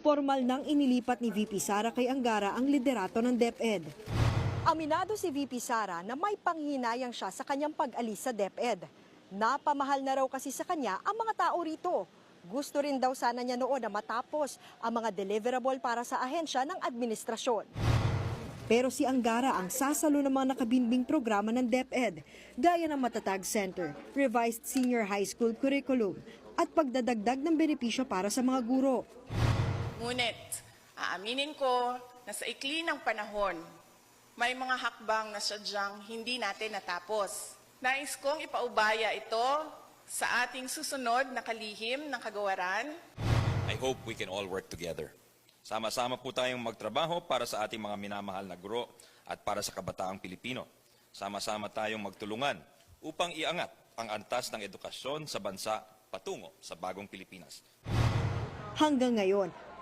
Formal nang inilipat ni VP Sara kay Angara ang liderato ng DepEd. Aminado si VP Sara na may panghinayang siya sa kanyang pag-alis sa DepEd. Napamahal na raw kasi sa kanya ang mga tao rito. Gusto rin daw sana niya noon na matapos ang mga deliverable para sa ahensya ng administrasyon. Pero si Angara ang sasalo ng mga nakabinbing programa ng DepEd, gaya ng Matatag Center, revised senior high school curriculum, at pagdadagdag ng benepisyo para sa mga guro. Ngunit, aaminin ko na sa ikli ng panahon, may mga hakbang na sadyang hindi natin natapos. Nais kong ipaubaya ito sa ating susunod na kalihim ng kagawaran. I hope we can all work together. Sama-sama po tayong magtrabaho para sa ating mga minamahal na guro at para sa kabataang Pilipino. Sama-sama tayong magtulungan upang iangat ang antas ng edukasyon sa bansa patungo sa bagong Pilipinas. Hanggang ngayon,